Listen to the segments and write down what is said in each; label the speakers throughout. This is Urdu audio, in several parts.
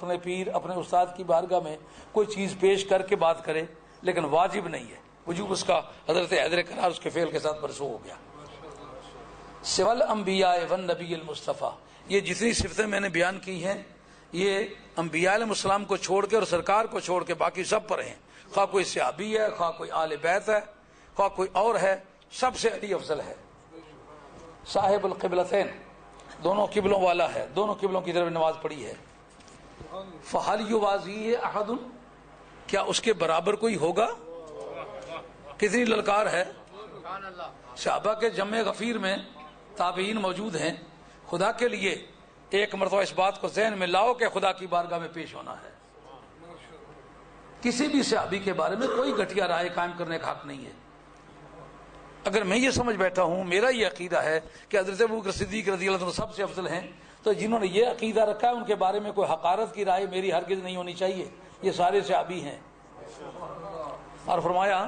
Speaker 1: اپنے پیر اپنے استاد کی بارگاہ میں کوئی چیز پیش کر کے بات کرے، لیکن واجب نہیں ہے، وجوب اس کا حضرت حیدر کرار اس کے فعل کے ساتھ مرسوخ ہو گیا۔ سول انبیاء والنبی المصطفیٰ، یہ جتنی صفتیں میں نے بیان کی ہیں یہ انبیاء علیہ السلام کو چھوڑ کے اور سرکار کو چھوڑ کے باقی سب پر ہیں، خواہ کوئی صحابی ہے، خواہ کوئی آل بیت ہے، خواہ کوئی اور ہے، سب سے علی افضل ہے۔ صاحب القبلتین، دونوں قبلوں والا ہے، دونوں قبلوں کی طرف نماز پڑھی ہے۔ فہل یوازی احد، کیا اس کے برابر کوئی ہوگا؟ کتنی للکار ہے۔ صحابہ کے جمع غفیر میں تابعین موجود ہیں، خدا کے لیے ایک مرتبہ اس بات کو ذہن میں لاؤ کہ خدا کی بارگاہ میں پیش ہونا ہے۔ کسی بھی صحابی کے بارے میں کوئی گھٹیا رائے قائم کرنے کا حق نہیں ہے۔ اگر میں یہ سمجھ بیٹھا ہوں، میرا یہ عقیدہ ہے کہ حضرت ابوبکر صدیق رضی اللہ عنہ سب سے افضل ہیں، تو جنہوں نے یہ عقیدہ رکھا ہے ان کے بارے میں کوئی حقارت کی رائے میری ہرگز نہیں ہونی چاہیے، یہ سارے صحابی ہیں۔ اور فرمایا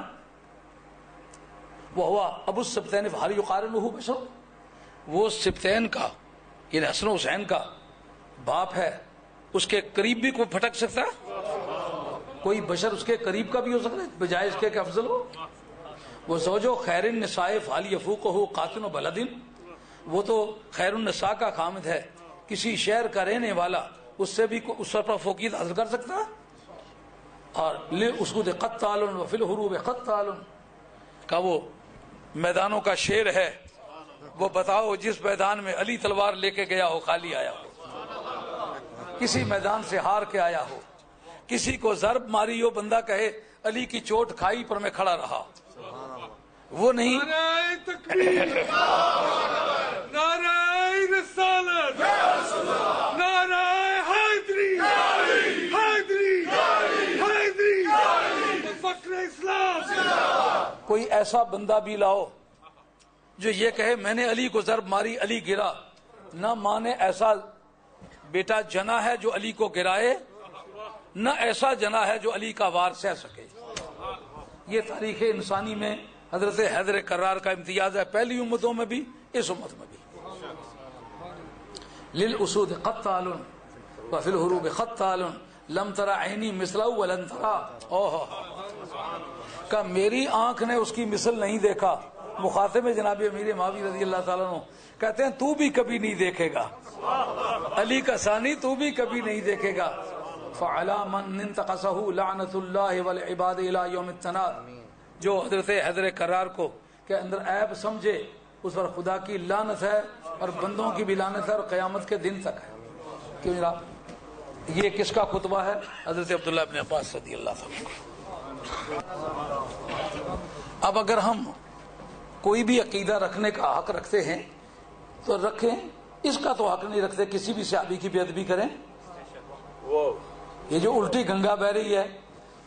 Speaker 1: وہ ابو السبتین فہل یقارنہ بشر، وہ سبتین کا یعنی حسن و حسین کا باپ ہے، اس کے قریب بھی کوئی پھٹک سکتا ہے؟ کوئی بشر اس کے قریب کا بھی ہو سکتا ہے بجائے اس کے کہ افضل ہو؟ وہ زوجو خیر النساء فہل یفوقہ قاطن و بلد، وہ تو خیر النساء کا خامد ہے، کسی شہر کا رہنے والا اس سے بھی اس پر فوقیت حاصل کر سکتا ہے؟ اور للاسود قتال وفی الحروب قتال، کا وہ میدانوں کا شیر ہے، وہ بتاؤ جس میدان میں علی تلوار لے کے گیا ہو خالی آیا ہو، کسی میدان سے ہار کے آیا ہو، کسی کو ضرب ماری ہو بندہ کہے علی کی چوٹ کھائی پر میں کھڑا رہا، وہ نہیں۔
Speaker 2: نعرہ تکبیر، نعرہ رسالت، نعرہ حیدری، حیدری، حیدری، فخر اسلام۔
Speaker 1: کوئی ایسا بندہ بھی لاؤ جو یہ کہے میں نے علی کو ضرب ماری علی گرا، نہ مانے ایسا بیٹا جنا ہے جو علی کو گرائے، نہ ایسا جنا ہے جو علی کا وار سہ سکے۔ یہ تاریخ انسانی میں حضرت حیدر کرار کا امتیاز ہے، پہلی امتوں میں بھی اس امت میں بھی۔ للاسود قتال وفی الحروب قتال لم تر عینی مثلہ ولن ترا، کہ میری آنکھ نے اس کی مثل نہیں دیکھا۔ مخاطب جناب امیر معاویہ رضی اللہ تعالیٰ عنہ کہتے ہیں تو بھی کبھی نہیں دیکھے گا، علی کا ثانی تو بھی کبھی نہیں دیکھے گا۔ فعلی من انتقصہ لعنت اللہ والعباد الی یوم التناد، جو حضرت حیدر کرار کو کے اندر عیب سمجھے اس پر خدا کی لعنت ہے اور بندوں کی بھی لعنت ہے اور قیامت کے دن تک ہے۔ کیوں جناب؟ یہ کس کا خطبہ ہے؟ حضرت عبداللہ ابن عباس رضی اللہ عنہ۔ اب اگر ہم کوئی بھی عقیدہ رکھنے کا حق رکھتے ہیں تو رکھیں، اس کا تو حق نہیں رکھتے کسی بھی صحابی کی بے ادبی کریں۔ یہ جو الٹی گنگا بہ رہی ہے،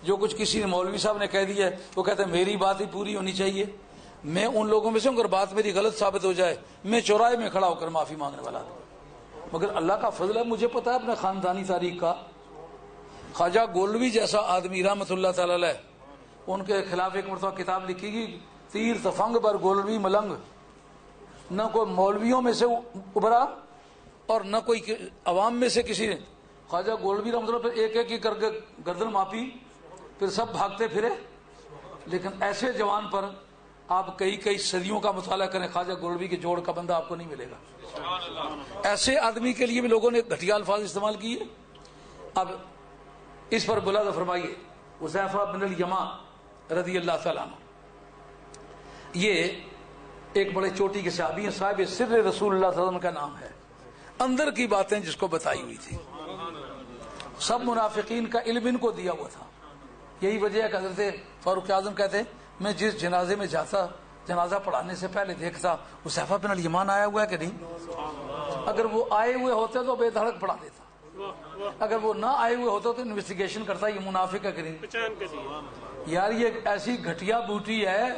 Speaker 1: جو کچھ کسی نے مولوی صاحب نے کہہ دیا ہے، وہ کہتے ہیں میری بات ہی پوری ہونی چاہیے۔ میں ان لوگوں میں سے ہوں، اگر بات میری غلط ثابت ہو جائے میں چوراہے میں کھڑا ہو کر معافی مانگنے والا ہوں، مگر اللہ کا فضل ہے مجھے پتا ہے اپنے خاندانی تاریخ کا۔ خواجہ گولوی جیسا آدمی رحمۃ اللہ تعالی علیہ، ان کے خلاف ایک مرتبہ کتاب لکھی گئی تیر تفنگ بر گولوی ملنگ، نہ کوئی مولویوں میں سے ابھرا اور نہ کوئی عوام میں سے کسی نے۔ خواجہ گولوی رحمۃ اللہ پھر ایک ایک ہی کر کے گردن ماپی، پھر سب بھاگتے پھرے، لیکن ایسے جوان پر آپ کئی صدیوں کا مطالعہ کریں، خواجہ گولوی کے جوڑ کا بندہ آپ کو نہیں ملے گا۔ ایسے آدمی کے لیے بھی لوگوں نے گھٹیا الفاظ استعمال کیے۔ اب اس پر بلاد فرمائیے حذیفہ بن الیمان رضی اللہ تعالیٰ عنہ، یہ ایک بڑے چوٹی کے صحابی ہیں، صاحب سر رسول اللہ صلی اللہ علیہ وسلم کا نام ہے، اندر کی باتیں جس کو بتائی ہوئی تھی، سب منافقین کا علم ان کو دیا ہوا تھا۔ یہی وجہ ہے کہ حضرت فاروق اعظم کہتے ہیں میں جس جنازے میں جاتا جنازہ پڑھانے سے پہلے دیکھتا حذیفہ بن الیمان آیا ہوا ہے کہ نہیں، اگر وہ آئے ہوئے ہوتے تو بے دھڑک پڑھا دیتا، اگر وہ نہ آئے ہوئے ہوتے تو انویسٹیگیشن کرتا یہ منافق ہے کہ نہیں۔ یار یہ ایسی گھٹیا بوٹی ہے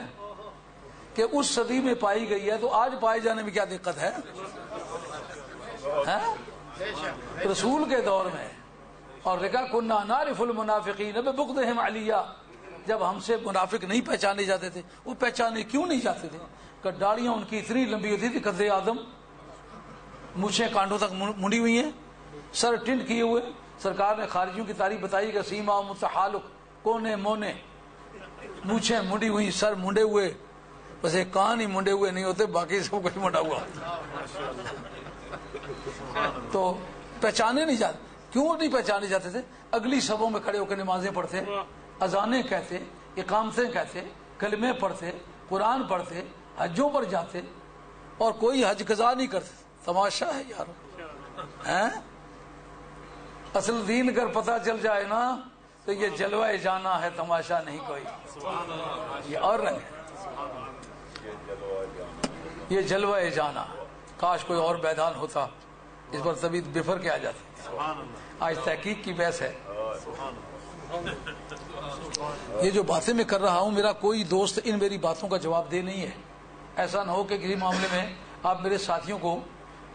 Speaker 1: کہ اس صدی میں پائی گئی ہے تو آج پائے جانے میں کیا دقت ہے؟ رسول کے دور میں، اور لکھا کنا نعرف المنافقین ببغضهم علیہ، جب ہم سے منافق نہیں پہچانے جاتے تھے، وہ پہچانے کیوں نہیں جاتے تھے کہ داڑیاں ان کی اتنی لمبی ہوتی تھی قد آدم، مونچھیں کانٹوں تک منڈی ہوئی ہیں، سر ٹنٹ کیے ہوئے، سرکار نے خارجیوں کی تعریف بتائی کہ سیما متحالق، کونے مونے، مونچھیں منڈی ہوئی، سر منڈے ہوئے، بس ایک کان ہی منڈے ہوئے نہیں ہوتے، باقی سب کچھ منڈا ہوا. تو پہچانے نہیں جاتے. کیوں نہیں پہچانے جاتے تھے؟ اگلی صفوں میں کھڑے ہو کے نمازیں پڑھتے، اذانیں کہتے، اقامتیں کہتے، کلمے پڑھتے، قرآن پڑھتے، حجوں پر جاتے، اور کوئی حج قضا نہیں کرتے. تماشا ہے یار. اصل دین اگر پتہ چل جائے نا تو یہ جلوہ جانا ہے، تماشا نہیں کوئی. یہ اور رنگ ہے، یہ جلوہ جانا. کاش کوئی اور میدان ہوتا، اس پر تبھی بفر کے آ جاتے. آج تحقیق کی بحث ہے. یہ جو باتیں میں کر رہا ہوں، میرا کوئی دوست ان میری باتوں کا جواب دہ نہیں ہے. ایسا نہ ہو کہ کسی معاملے میں آپ میرے ساتھیوں کو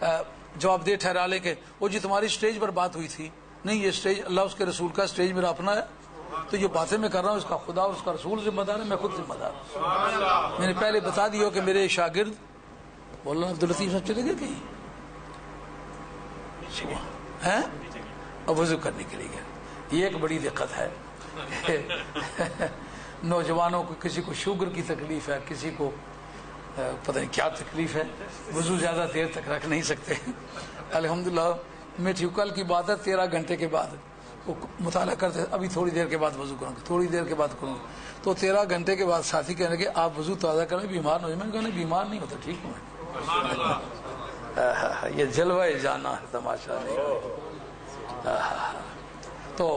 Speaker 1: جواب دہ ٹھہرا لیں کہ وہ جی تمہاری سٹیج پر بات ہوئی تھی. نہیں، یہ سٹیج اللہ اس کے رسول کا، سٹیج میرا اپنا ہے. تو یہ باتیں میں کر رہا ہوں، اس کا خدا اور اس کا رسول ذمہ دار ہے، میں خود ذمہ دار ہوں. میں نے پہلے بتا دیا کہ میرے شاگرد مولانا عبداللطیف صاحب چلے گئے کہیں ہیں اور وضو کرنے کے لیے گئے. یہ ایک بڑی دقت ہے. نوجوانوں کو کسی کو شوگر کی تکلیف ہے، کسی کو پتہ نہیں کیا تکلیف ہے، وضو زیادہ دیر تک رکھ نہیں سکتے. الحمدللہ میں کل کی بات ہے 13 گھنٹے کے بعد وہ مطالعہ کرتے، ابھی تھوڑی دیر کے بعد وضو کروں گا، تھوڑی دیر کے بعد کروں گا. تو 13 گھنٹے کے بعد ساتھی کہنے لگے آپ وضو تازہ کریں، بیمار نہ ہو جائے. میں نے کہا نہیں بیمار نہیں ہوتا، ٹھیک ہوں. یہ جلوہ جانا ہے، تماشا نہیں. تو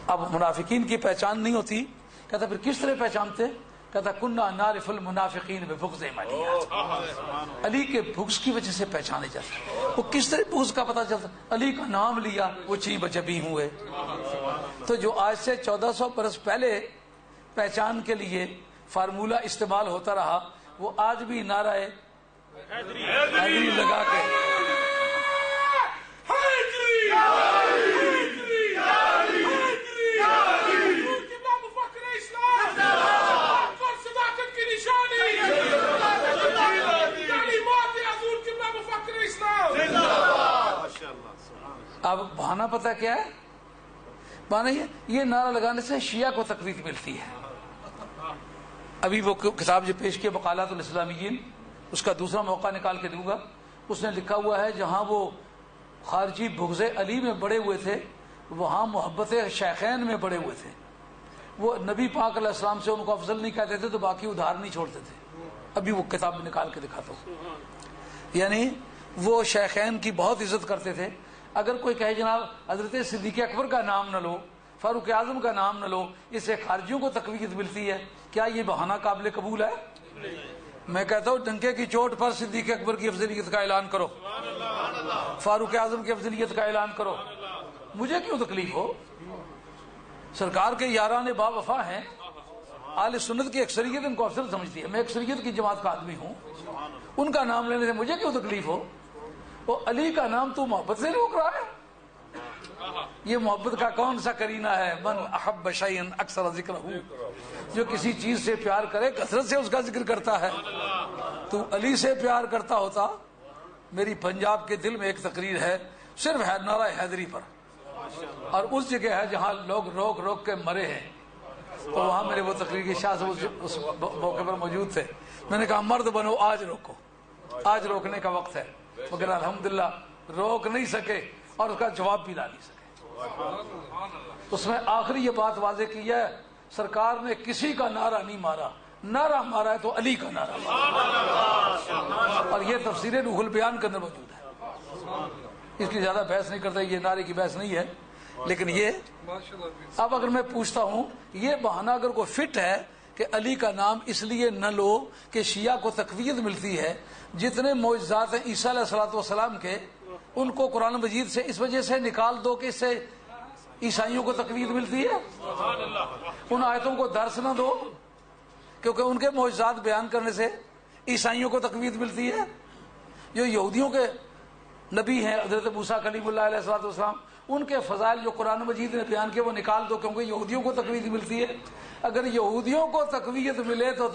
Speaker 1: اب منافقین کی پہچان نہیں ہوتی. کہتا پھر کس طرح پہچانتے؟ کہتا کننا نعرف المنافقین ببغض علی. علی کے بغض کی وجہ سے پہچانے جاتے. وہ کس طرح بغض کا پتہ چلتا؟ علی کا نام لیا وہ چی بجبی ہوئے. تو جو آج سے 1400 برس پہلے پہچان کے لیے فارمولہ استعمال ہوتا رہا، وہ آج بھی نعرہ حیدری لگا کے اب بہانا پتہ کیا ہے؟ بہانا یہ نعرہ لگانے سے شیعہ کو تقویت ملتی ہے. ابھی وہ کتاب جو پیش کیا مقالات الاسلامیین، اس کا دوسرا موقع نکال کے دوں گا. اس نے لکھا ہوا ہے جہاں وہ خارجی بغض علی میں بڑے ہوئے تھے، وہاں محبت شیخین میں بڑے ہوئے تھے. وہ نبی پاک علیہ السلام سے ان کو افضل نہیں کہتے تھے تو باقی ادھار نہیں چھوڑتے تھے. ابھی وہ کتاب نکال کے دکھاتا ہوں. یعنی وہ شیخین کی بہت عزت کرتے تھے. اگر کوئی کہے جناب حضرت صدیق اکبر کا نام نہ لو، فاروق اعظم کا نام نہ لو، اس سے خارجیوں کو تقویت ملتی ہے، کیا یہ بہانہ قابل قبول ہے؟ میں کہتا ہوں ڈنکے کی چوٹ پر صدیق اکبر کی افضلیت کا اعلان کرو، فاروق اعظم کی افضلیت کا اعلان کرو، مجھے کیوں تکلیف ہو؟ سرکار کے یاران با وفا ہیں. اہل سنت کی اکثریت ان کو افضل سمجھتی ہے. میں اکثریت کی جماعت کا آدمی ہوں، ان کا نام لینے سے مجھے کیوں تکلیف ہو؟ وہ علی کا نام تو محبت سے روک رہا ہے. یہ محبت کا کون سا کرینہ ہے؟ من احب شیئا اکثر ذکرہ، جو کسی چیز سے پیار کرے کثرت سے اس کا ذکر کرتا ہے. تو علی سے پیار کرتا ہوتا. میری پنجاب کے دل میں ایک تقریر ہے صرف ہے نعرہ حیدری پر، اور اس جگہ ہے جہاں لوگ روک روک کے مرے ہیں. تو وہاں میرے وہ تقریر کی شاہ صاحب اس موقع پر موجود تھے. میں نے کہا مرد بنو، آج روکو، آج روکنے کا وقت ہے. مگر الحمدللہ روک نہیں سکے اور اس کا جواب بھی لا نہیں سکے. اس میں آخری یہ بات واضح کی ہے، سرکار نے کسی کا نعرہ نہیں مارا، نعرہ مارا ہے تو علی کا نعرہ مارا. اور یہ تفسیر روح البیان کے اندر موجود ہے. اس کی زیادہ بحث نہیں کرتا، یہ نعرے کی بحث نہیں ہے. لیکن یہ اب اگر میں پوچھتا ہوں یہ بہانہ اگر کوئی فٹ ہے کہ علی کا نام اس لیے نہ لو کہ شیعہ کو تقویت ملتی ہے، جتنے معجزات ہیں عیسیٰ علیہ السلام کے ان کو قرآن مجید سے اس وجہ سے نکال دو کہ اس سے عیسائیوں کو تقویت ملتی ہے. ان آیتوں کو درس نہ دو کیونکہ ان کے معجزات بیان کرنے سے عیسائیوں کو تقویت ملتی ہے. جو یہودیوں کے نبی ہیں حضرت موسیٰ کلیم اللہ علیہ السلام، ان کے فضائل جو قرآن مجید نے بیان کیے وہ نکال دو کیونکہ یہودیوں کو تقویت ملتی ہے. اگر یہودیوں کو تقویت ملے تو